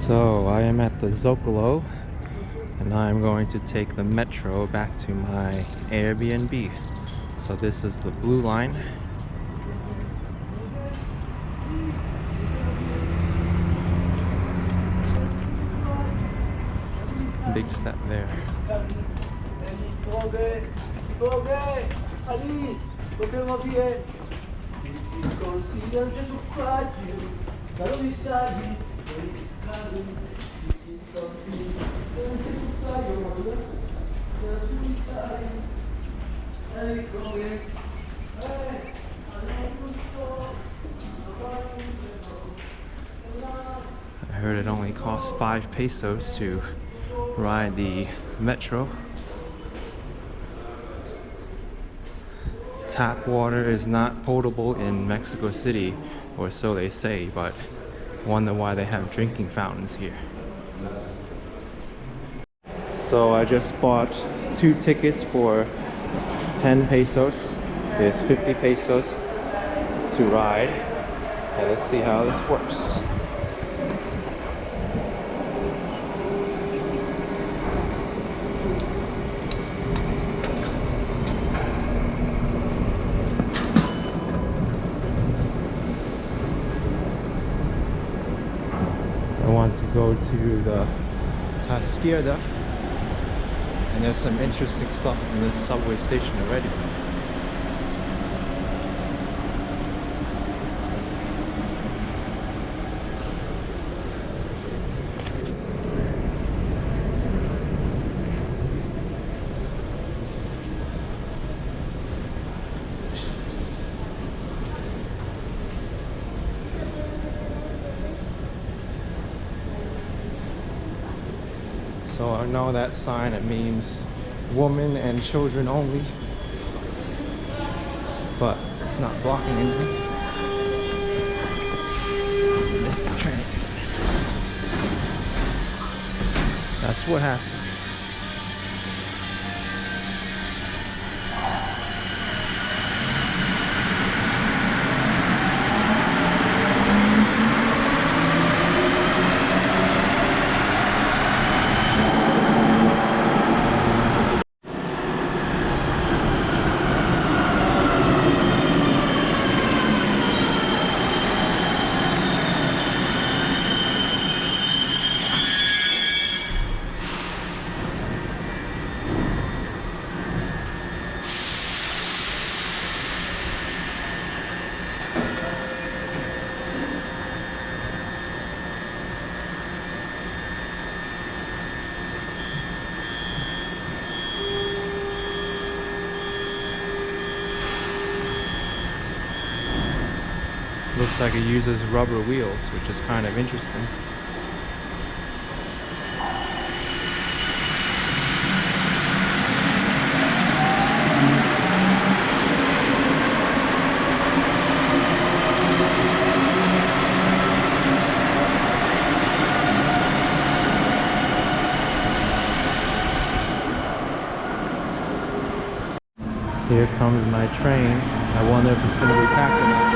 So I am at the Zocalo and I'm going to take the metro back to my Airbnb. So this is the blue line. Big step there. I heard it only costs 5 pesos to ride the metro. Tap water is not potable in Mexico City, or so they say, but wonder why they have drinking fountains here. So I just bought 2 tickets for 10 pesos. There's 50 pesos to ride. And let's see how this works. I want to go to the Tasquierda, and there's some interesting stuff in this subway station already. So I know that sign, it means women and children only, but it's not blocking anything. Missed the train. That's what happens. Looks like it uses rubber wheels, which is kind of interesting. Here comes my train. I wonder if it's going to be packed or not.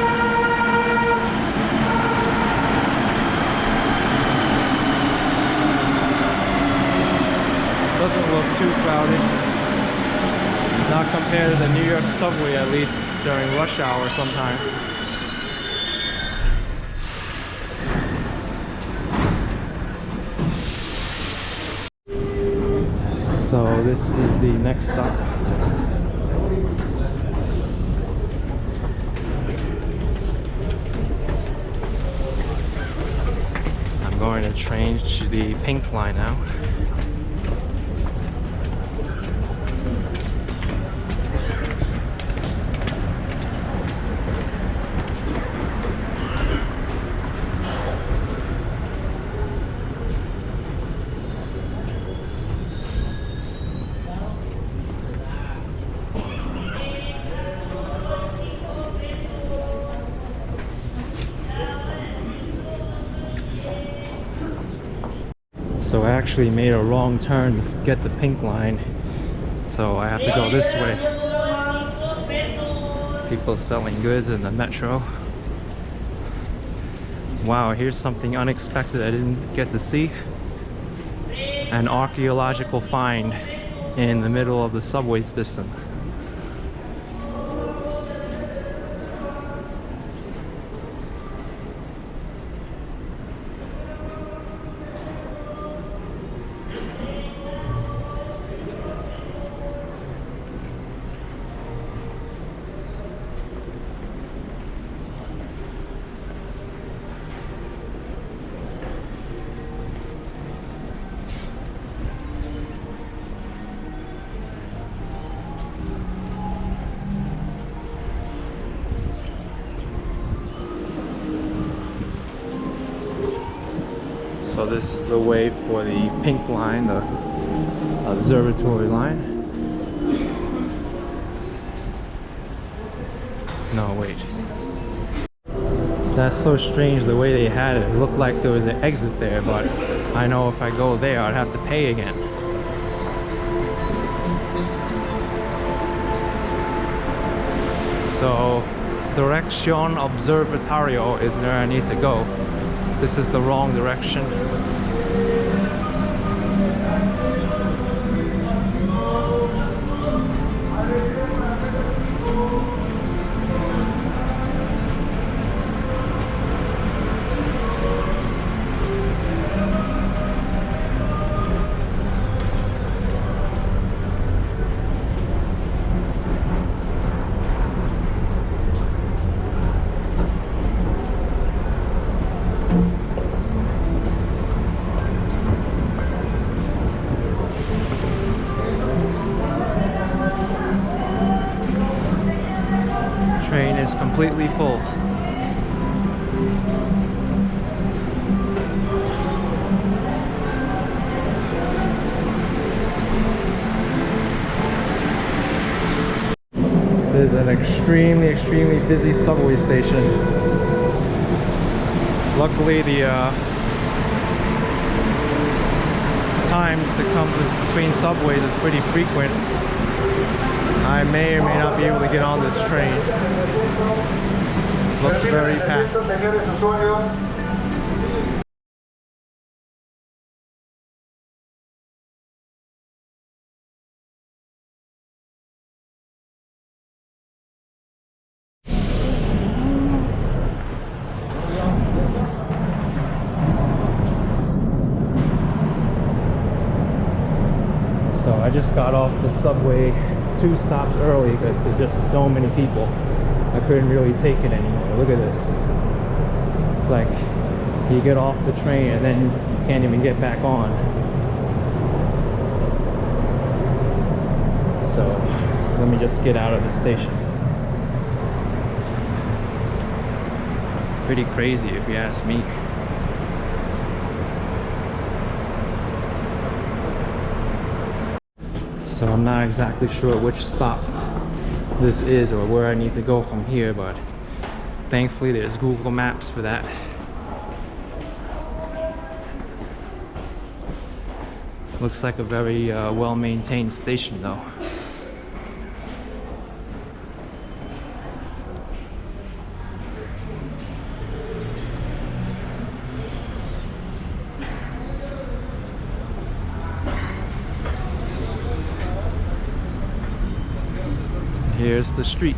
Doesn't look too crowded. Not compared to the New York subway, at least during rush hour sometimes. So this is the next stop. I'm going to change to the pink line now. So I actually made a wrong turn to get the pink line, so I have to go this way. People selling goods in the metro. Wow, here's something unexpected I didn't get to see. An archaeological find in the middle of the subway system. So this is the way for the pink line, the observatory line. No, wait. That's so strange the way they had it. It looked like there was an exit there, but I know if I go there, I'd have to pay again. So, Dirección Observatorio is where I need to go. This is the wrong direction. Train is completely full. There's an extremely busy subway station. Luckily the times to come between subways is pretty frequent. I may or may not be able to get on this train. Looks very packed. So I just got off the subway 2 stops early because there's just so many people. I couldn't really take it anymore. Look at this. It's like you get off the train and then you can't even get back on. So let me just get out of the station. Pretty crazy if you ask me. So I'm not exactly sure which stop this is or where I need to go from here, but thankfully there's Google Maps for that. Looks like a very well-maintained station though. Here's the street.